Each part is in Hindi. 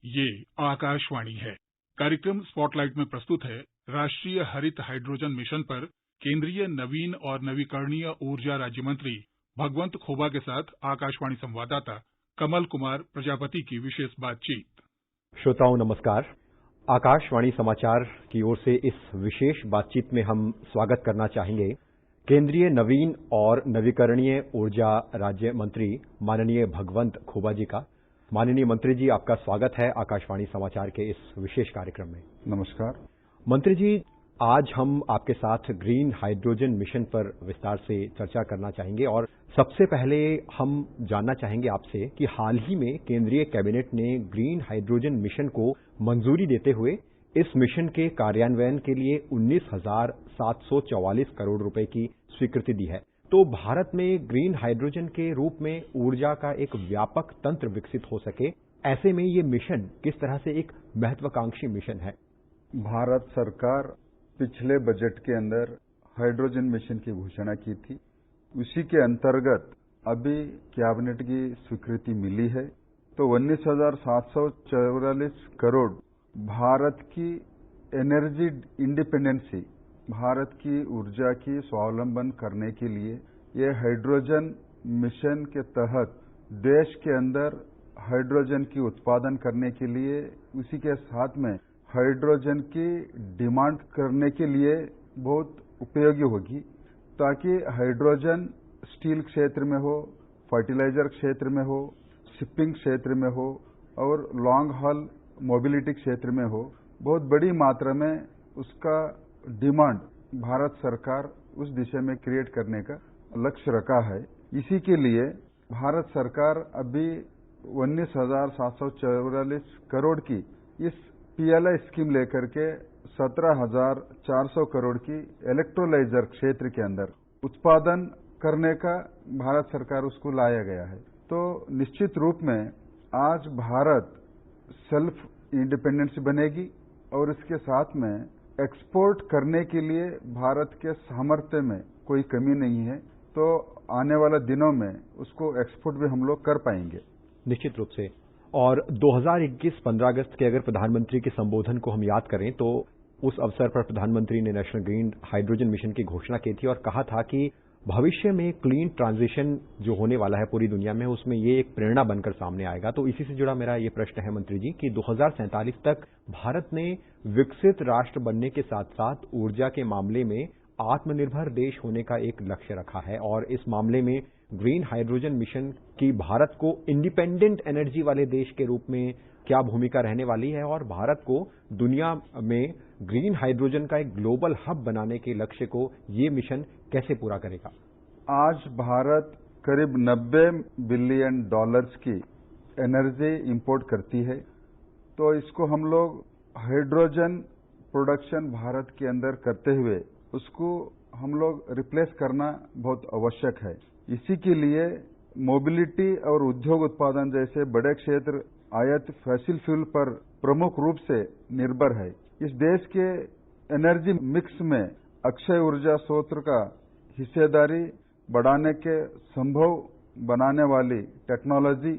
ये आकाशवाणी है। कार्यक्रम स्पॉटलाइट में प्रस्तुत है राष्ट्रीय हरित हाइड्रोजन मिशन पर केंद्रीय नवीन और नवीकरणीय ऊर्जा राज्य मंत्री भगवंत खोबा के साथ आकाशवाणी संवाददाता कमल कुमार प्रजापति की विशेष बातचीत। श्रोताओं नमस्कार। आकाशवाणी समाचार की ओर से इस विशेष बातचीत में हम स्वागत करना चाहेंगे केंद्रीय नवीन और नवीकरणीय ऊर्जा राज्य मंत्री माननीय भगवंत खोबा जी का। माननीय मंत्री जी, आपका स्वागत है आकाशवाणी समाचार के इस विशेष कार्यक्रम में। नमस्कार मंत्री जी, आज हम आपके साथ ग्रीन हाइड्रोजन मिशन पर विस्तार से चर्चा करना चाहेंगे और सबसे पहले हम जानना चाहेंगे आपसे कि हाल ही में केंद्रीय कैबिनेट ने ग्रीन हाइड्रोजन मिशन को मंजूरी देते हुए इस मिशन के कार्यान्वयन के लिए 19,744 करोड़ रुपए की स्वीकृति दी है। तो भारत में ग्रीन हाइड्रोजन के रूप में ऊर्जा का एक व्यापक तंत्र विकसित हो सके, ऐसे में ये मिशन किस तरह से एक महत्वाकांक्षी मिशन है? भारत सरकार पिछले बजट के अंदर हाइड्रोजन मिशन की घोषणा की थी। उसी के अंतर्गत अभी कैबिनेट की स्वीकृति मिली है। तो 19,744 करोड़ भारत की एनर्जी इंडिपेंडेंसी, भारत की ऊर्जा की स्वावलंबन करने के लिए ये हाइड्रोजन मिशन के तहत देश के अंदर हाइड्रोजन की उत्पादन करने के लिए, उसी के साथ में हाइड्रोजन की डिमांड करने के लिए बहुत उपयोगी होगी, ताकि हाइड्रोजन स्टील क्षेत्र में हो, फर्टिलाइजर क्षेत्र में हो, शिपिंग क्षेत्र में हो और लॉन्ग हॉल मोबिलिटी क्षेत्र में हो, बहुत बड़ी मात्रा में उसका डिमांड भारत सरकार उस दिशा में क्रिएट करने का लक्ष्य रखा है। इसी के लिए भारत सरकार अभी 19,744 करोड़ की इस PLI स्कीम लेकर के 17,400 करोड़ की इलेक्ट्रोलाइजर क्षेत्र के अंदर उत्पादन करने का भारत सरकार उसको लाया गया है। तो निश्चित रूप में आज भारत सेल्फ इंडिपेंडेंस बनेगी और इसके साथ में एक्सपोर्ट करने के लिए भारत के सामर्थ्य में कोई कमी नहीं है। तो आने वाले दिनों में उसको एक्सपोर्ट भी हम लोग कर पाएंगे निश्चित रूप से। और 2021 15 अगस्त के अगर प्रधानमंत्री के संबोधन को हम याद करें तो उस अवसर पर प्रधानमंत्री ने नेशनल ग्रीन हाइड्रोजन मिशन की घोषणा की थी और कहा था कि भविष्य में क्लीन ट्रांजिशन जो होने वाला है पूरी दुनिया में, उसमें ये एक प्रेरणा बनकर सामने आएगा। तो इसी से जुड़ा मेरा ये प्रश्न है मंत्री जी कि 2047 तक भारत ने विकसित राष्ट्र बनने के साथ साथ ऊर्जा के मामले में आत्मनिर्भर देश होने का एक लक्ष्य रखा है और इस मामले में ग्रीन हाइड्रोजन मिशन की भारत को इंडिपेंडेंट एनर्जी वाले देश के रूप में क्या भूमिका रहने वाली है और भारत को दुनिया में ग्रीन हाइड्रोजन का एक ग्लोबल हब बनाने के लक्ष्य को ये मिशन कैसे पूरा करेगा? आज भारत करीब $90 बिलियन की एनर्जी इंपोर्ट करती है। तो इसको हम लोग हाइड्रोजन प्रोडक्शन भारत के अंदर करते हुए उसको हम लोग रिप्लेस करना बहुत आवश्यक है। इसी के लिए मोबिलिटी और उद्योग उत्पादन जैसे बड़े क्षेत्र आयात फॉसिल फ्यूल पर प्रमुख रूप से निर्भर है। इस देश के एनर्जी मिक्स में अक्षय ऊर्जा स्रोत का हिस्सेदारी बढ़ाने के संभव बनाने वाली टेक्नोलॉजी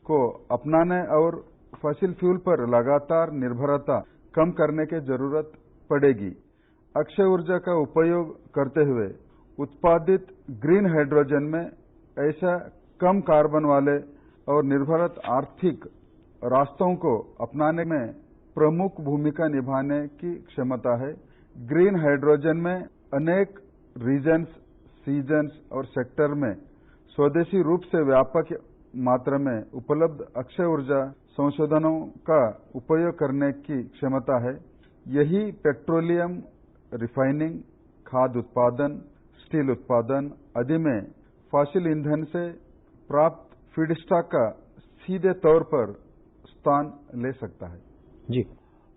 को अपनाने और फॉसिल फ्यूल पर लगातार निर्भरता कम करने की जरूरत पड़ेगी। अक्षय ऊर्जा का उपयोग करते हुए उत्पादित ग्रीन हाइड्रोजन में ऐसा कम कार्बन वाले और निर्भरत आर्थिक रास्तों को अपनाने में प्रमुख भूमिका निभाने की क्षमता है। ग्रीन हाइड्रोजन में अनेक रीजन्स, सीजन्स और सेक्टर में स्वदेशी रूप से व्यापक मात्रा में उपलब्ध अक्षय ऊर्जा संशोधनों का उपयोग करने की क्षमता है। यही पेट्रोलियम रिफाइनिंग, खाद्य उत्पादन, स्टील उत्पादन आदि में फॉसिल ईंधन से प्राप्त फीडस्टॉक का सीधे तौर पर स्थान ले सकता है। जी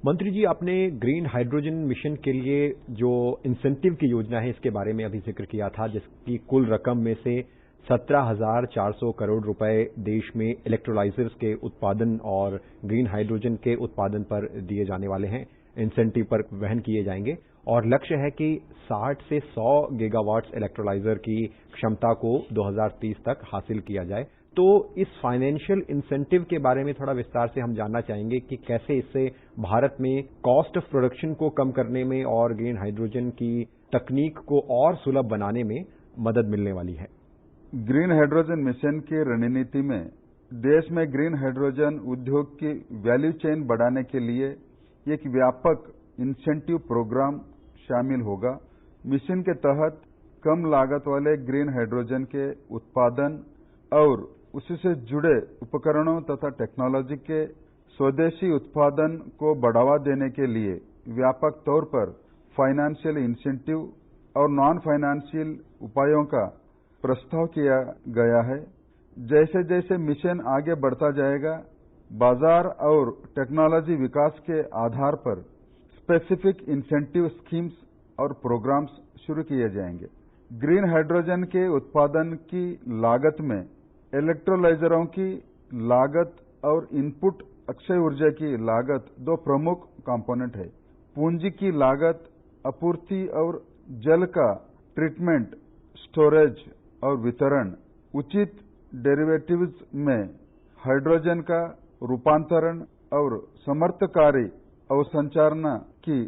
मंत्री जी, आपने ग्रीन हाइड्रोजन मिशन के लिए जो इंसेंटिव की योजना है इसके बारे में अभी जिक्र किया था, जिसकी कुल रकम में से 17,400 करोड़ रुपए देश में इलेक्ट्रोलाइजर्स के उत्पादन और ग्रीन हाइड्रोजन के उत्पादन पर दिए जाने वाले हैं, इंसेंटिव पर वहन किए जाएंगे और लक्ष्य है कि 60 से 100 गीगावाट्स इलेक्ट्रोलाइजर की क्षमता को 2030 तक हासिल किया जाए। तो इस फाइनेंशियल इंसेंटिव के बारे में थोड़ा विस्तार से हम जानना चाहेंगे कि कैसे इससे भारत में कॉस्ट ऑफ प्रोडक्शन को कम करने में और ग्रीन हाइड्रोजन की तकनीक को और सुलभ बनाने में मदद मिलने वाली है। ग्रीन हाइड्रोजन मिशन की रणनीति में देश में ग्रीन हाइड्रोजन उद्योग की वैल्यू चेन बढ़ाने के लिए एक व्यापक इंसेंटिव प्रोग्राम शामिल होगा। मिशन के तहत कम लागत वाले ग्रीन हाइड्रोजन के उत्पादन और उससे जुड़े उपकरणों तथा टेक्नोलॉजी के स्वदेशी उत्पादन को बढ़ावा देने के लिए व्यापक तौर पर फाइनेंशियल इंसेंटिव और नॉन फाइनेंशियल उपायों का प्रस्ताव किया गया है। जैसे जैसे मिशन आगे बढ़ता जाएगा, बाजार और टेक्नोलॉजी विकास के आधार पर स्पेसिफिक इंसेंटिव स्कीम्स और प्रोग्राम्स शुरू किए जाएंगे। ग्रीन हाइड्रोजन के उत्पादन की लागत में इलेक्ट्रोलाइजरों की लागत और इनपुट अक्षय ऊर्जा की लागत दो प्रमुख कंपोनेंट है। पूंजी की लागत आपूर्ति और जल का ट्रीटमेंट, स्टोरेज और वितरण, उचित डेरिवेटिव्स में हाइड्रोजन का रूपांतरण और समर्थकारी अवसंरचना की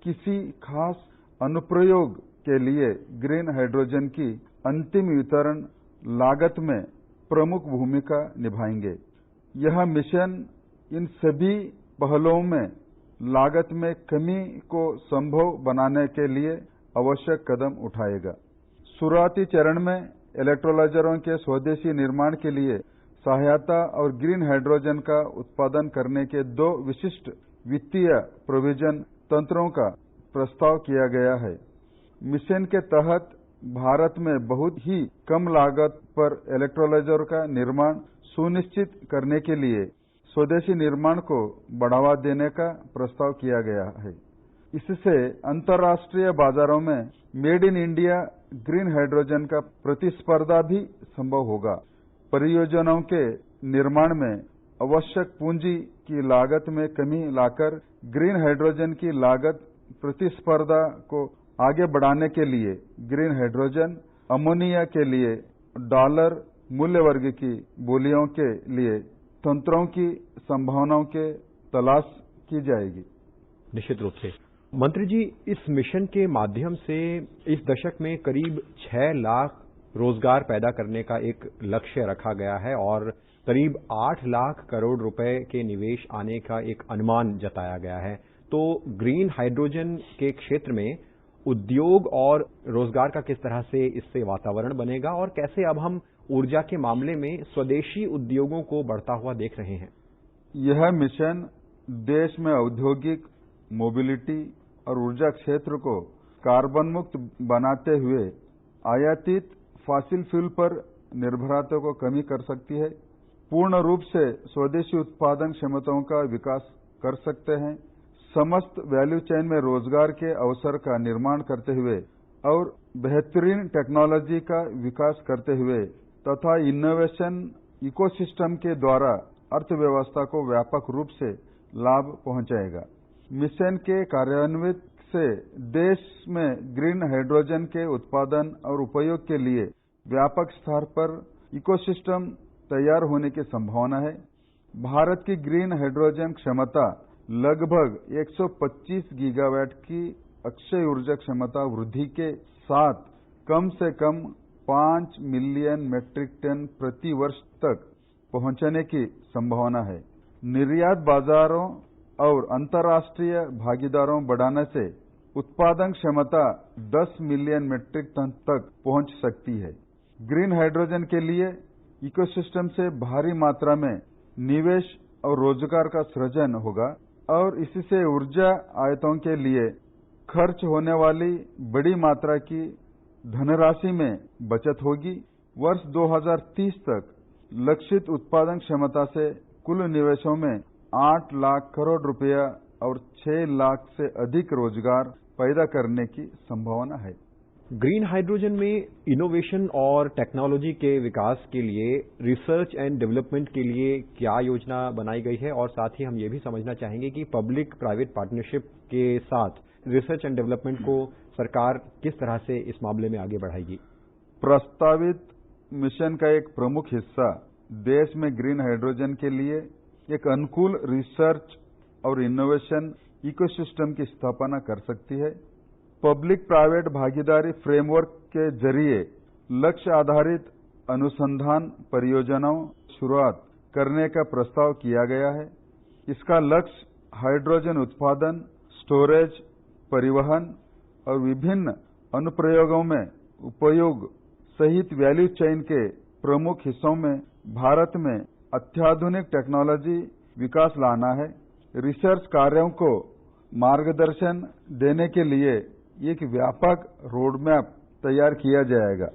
किसी खास अनुप्रयोग के लिए ग्रीन हाइड्रोजन की अंतिम वितरण लागत में प्रमुख भूमिका निभाएंगे। यह मिशन इन सभी पहलुओं में लागत में कमी को संभव बनाने के लिए आवश्यक कदम उठाएगा। शुरुआती चरण में इलेक्ट्रोलाइजरों के स्वदेशी निर्माण के लिए सहायता और ग्रीन हाइड्रोजन का उत्पादन करने के दो विशिष्ट वित्तीय प्रोविजन तंत्रों का प्रस्ताव किया गया है। मिशन के तहत भारत में बहुत ही कम लागत पर इलेक्ट्रोलाइजर का निर्माण सुनिश्चित करने के लिए स्वदेशी निर्माण को बढ़ावा देने का प्रस्ताव किया गया है। इससे अंतर्राष्ट्रीय बाजारों में made in India green hydrogen का प्रतिस्पर्धा भी संभव होगा। परियोजनाओं के निर्माण में आवश्यक पूंजी की लागत में कमी लाकर ग्रीन हाइड्रोजन की लागत प्रतिस्पर्धा को आगे बढ़ाने के लिए ग्रीन हाइड्रोजन, अमोनिया के लिए डॉलर मूल्य वर्ग की बोलियों के लिए तंत्रों की संभावनाओं के तलाश की जाएगी। निश्चित रूप से मंत्री जी, इस मिशन के माध्यम से इस दशक में करीब 6 लाख रोजगार पैदा करने का एक लक्ष्य रखा गया है और करीब 8 लाख करोड़ रुपए के निवेश आने का एक अनुमान जताया गया है। तो ग्रीन हाइड्रोजन के क्षेत्र में उद्योग और रोजगार का किस तरह से इससे वातावरण बनेगा और कैसे अब हम ऊर्जा के मामले में स्वदेशी उद्योगों को बढ़ता हुआ देख रहे हैं? यह मिशन देश में औद्योगिक मोबिलिटी और ऊर्जा क्षेत्र को कार्बन मुक्त बनाते हुए आयातित फॉसिल फ्यूल पर निर्भरता को कमी कर सकती है, पूर्ण रूप से स्वदेशी उत्पादन क्षमताओं का विकास कर सकते हैं, समस्त वैल्यू चेन में रोजगार के अवसर का निर्माण करते हुए और बेहतरीन टेक्नोलॉजी का विकास करते हुए तथा इनोवेशन इकोसिस्टम के द्वारा अर्थव्यवस्था को व्यापक रूप से लाभ पहुंचाएगा। मिशन के कार्यान्वित से देश में ग्रीन हाइड्रोजन के उत्पादन और उपयोग के लिए व्यापक स्तर पर इकोसिस्टम तैयार होने की संभावना है। भारत की ग्रीन हाइड्रोजन क्षमता लगभग 125 गीगावाट की अक्षय ऊर्जा क्षमता वृद्धि के साथ कम से कम 5 मिलियन मेट्रिक टन प्रति वर्ष तक पहुंचने की संभावना है। निर्यात बाजारों और अंतर्राष्ट्रीय भागीदारों बढ़ाने से उत्पादन क्षमता 10 मिलियन मेट्रिक टन तक पहुंच सकती है। ग्रीन हाइड्रोजन के लिए इकोसिस्टम से भारी मात्रा में निवेश और रोजगार का सृजन होगा और इससे ऊर्जा आयतों के लिए खर्च होने वाली बड़ी मात्रा की धनराशि में बचत होगी। वर्ष 2030 तक लक्षित उत्पादन क्षमता से कुल निवेशों में 8 लाख करोड़ रुपया और 6 लाख से अधिक रोजगार पैदा करने की संभावना है। ग्रीन हाइड्रोजन में इनोवेशन और टेक्नोलॉजी के विकास के लिए रिसर्च एंड डेवलपमेंट के लिए क्या योजना बनाई गई है और साथ ही हम ये भी समझना चाहेंगे कि पब्लिक प्राइवेट पार्टनरशिप के साथ रिसर्च एंड डेवलपमेंट को सरकार किस तरह से इस मामले में आगे बढ़ाएगी? प्रस्तावित मिशन का एक प्रमुख हिस्सा देश में ग्रीन हाइड्रोजन के लिए एक अनुकूल रिसर्च और इनोवेशन इकोसिस्टम की स्थापना कर सकती है। पब्लिक प्राइवेट भागीदारी फ्रेमवर्क के जरिए लक्ष्य आधारित अनुसंधान परियोजनाओं शुरुआत करने का प्रस्ताव किया गया है। इसका लक्ष्य हाइड्रोजन उत्पादन, स्टोरेज, परिवहन और विभिन्न अनुप्रयोगों में उपयोग सहित वैल्यू चेन के प्रमुख हिस्सों में भारत में अत्याधुनिक टेक्नोलॉजी विकास लाना है। रिसर्च कार्यों को मार्गदर्शन देने के लिए एक व्यापक रोडमैप तैयार किया जाएगा।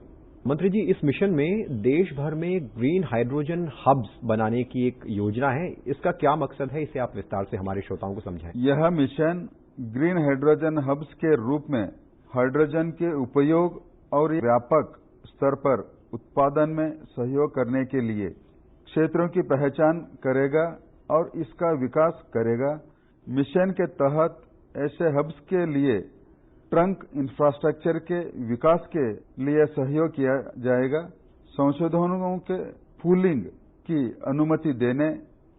मंत्री जी, इस मिशन में देश भर में ग्रीन हाइड्रोजन हब्स बनाने की एक योजना है। इसका क्या मकसद है, इसे आप विस्तार से हमारे श्रोताओं को समझाएं। यह मिशन ग्रीन हाइड्रोजन हब्स के रूप में हाइड्रोजन के उपयोग और व्यापक स्तर पर उत्पादन में सहयोग करने के लिए क्षेत्रों की पहचान करेगा और इसका विकास करेगा। मिशन के तहत ऐसे हब्स के लिए ट्रंक इंफ्रास्ट्रक्चर के विकास के लिए सहयोग किया जाएगा। संशोधनों के पूलिंग की अनुमति देने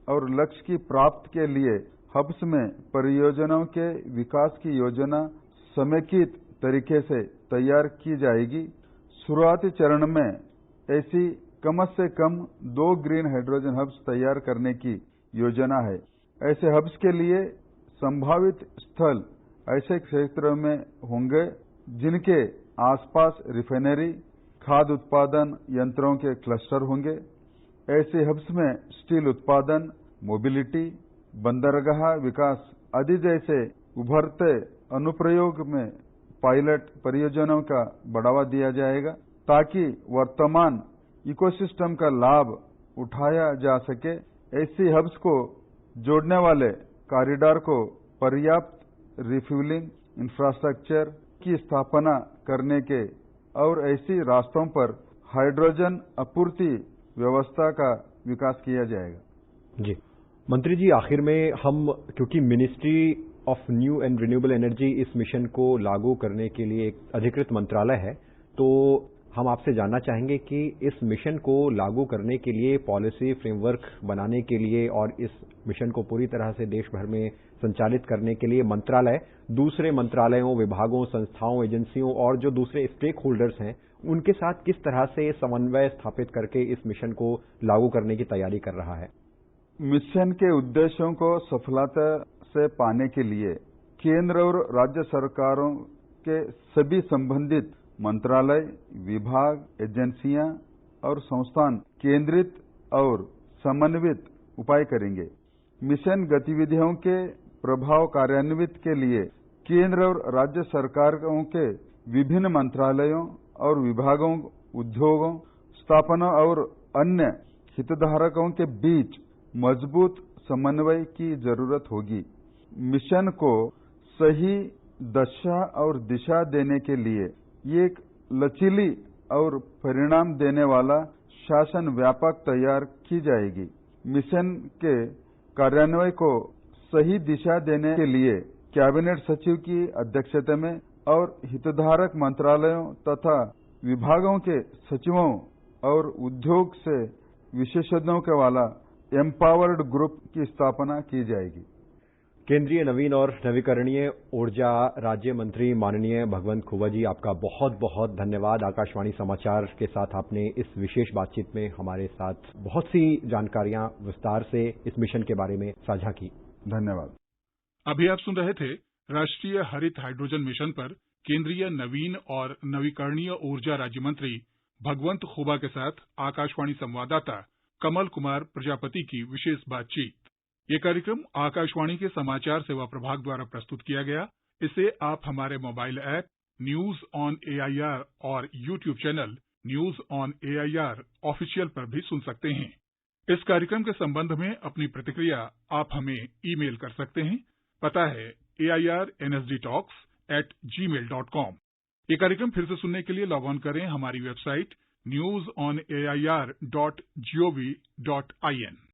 और लक्ष्य की प्राप्ति के लिए हब्स में परियोजनाओं के विकास की योजना समेकित तरीके से तैयार की जाएगी। शुरुआती चरण में ऐसी कम से कम 2 ग्रीन हाइड्रोजन हब्स तैयार करने की योजना है। ऐसे हब्स के लिए संभावित स्थल ऐसे क्षेत्रों में होंगे जिनके आसपास रिफाइनरी, खाद्य उत्पादन यंत्रों के क्लस्टर होंगे। ऐसे हब्स में स्टील उत्पादन, मोबिलिटी, बंदरगाह विकास आदि जैसे उभरते अनुप्रयोग में पायलट परियोजनाओं का बढ़ावा दिया जाएगा ताकि वर्तमान इकोसिस्टम का लाभ उठाया जा सके। ऐसी हब्स को जोड़ने वाले कॉरिडोर को पर्याप्त रिफ्यूलिंग इंफ्रास्ट्रक्चर की स्थापना करने के और ऐसी रास्तों पर हाइड्रोजन आपूर्ति व्यवस्था का विकास किया जाएगा। जी मंत्री जी, आखिर में हम क्योंकि ministry of new and renewable energy इस मिशन को लागू करने के लिए एक अधिकृत मंत्रालय है, तो हम आपसे जानना चाहेंगे कि इस मिशन को लागू करने के लिए पॉलिसी फ्रेमवर्क बनाने के लिए और इस मिशन को पूरी तरह से देश भर में संचालित करने के लिए मंत्रालय दूसरे मंत्रालयों, विभागों, संस्थाओं, एजेंसियों और जो दूसरे स्टेक होल्डर्स हैं उनके साथ किस तरह से समन्वय स्थापित करके इस मिशन को लागू करने की तैयारी कर रहा है। मिशन के उद्देश्यों को सफलता से पाने के लिए केंद्र और राज्य सरकारों के सभी संबंधित मंत्रालय, विभाग, एजेंसियां और संस्थान केंद्रित और समन्वित उपाय करेंगे। मिशन गतिविधियों के प्रभाव कार्यान्वित के लिए केंद्र और राज्य सरकारों के विभिन्न मंत्रालयों और विभागों, उद्योगों, स्थापना और अन्य हितधारकों के बीच मजबूत समन्वय की जरूरत होगी। मिशन को सही दशा और दिशा देने के लिए एक लचीली और परिणाम देने वाला शासन व्यापक तैयार की जाएगी। मिशन के कार्यान्वयन को सही दिशा देने के लिए कैबिनेट सचिव की अध्यक्षता में और हितधारक मंत्रालयों तथा विभागों के सचिवों और उद्योग से विशेषज्ञों के वाला एम्पावर्ड ग्रुप की स्थापना की जाएगी। केंद्रीय नवीन और नवीकरणीय ऊर्जा राज्य मंत्री माननीय भगवंत खुबा जी, आपका बहुत बहुत धन्यवाद। आकाशवाणी समाचार के साथ आपने इस विशेष बातचीत में हमारे साथ बहुत सी जानकारियां विस्तार से इस मिशन के बारे में साझा की। धन्यवाद। अभी आप सुन रहे थे राष्ट्रीय हरित हाइड्रोजन मिशन पर केंद्रीय नवीन और नवीकरणीय ऊर्जा राज्य मंत्री भगवंत खुबा के साथ आकाशवाणी संवाददाता कमल कुमार प्रजापति की विशेष बातचीत। ये कार्यक्रम आकाशवाणी के समाचार सेवा प्रभाग द्वारा प्रस्तुत किया गया। इसे आप हमारे mobile app news on AIR और YouTube channel news on AIR official पर भी सुन सकते हैं। इस कार्यक्रम के संबंध में अपनी प्रतिक्रिया आप हमें ईमेल कर सकते हैं। पता है AIRNSDTalks@gmail.com। ये कार्यक्रम फिर से सुनने के लिए लॉग ऑन करें हमारी वेबसाइट newsonair.gov.in।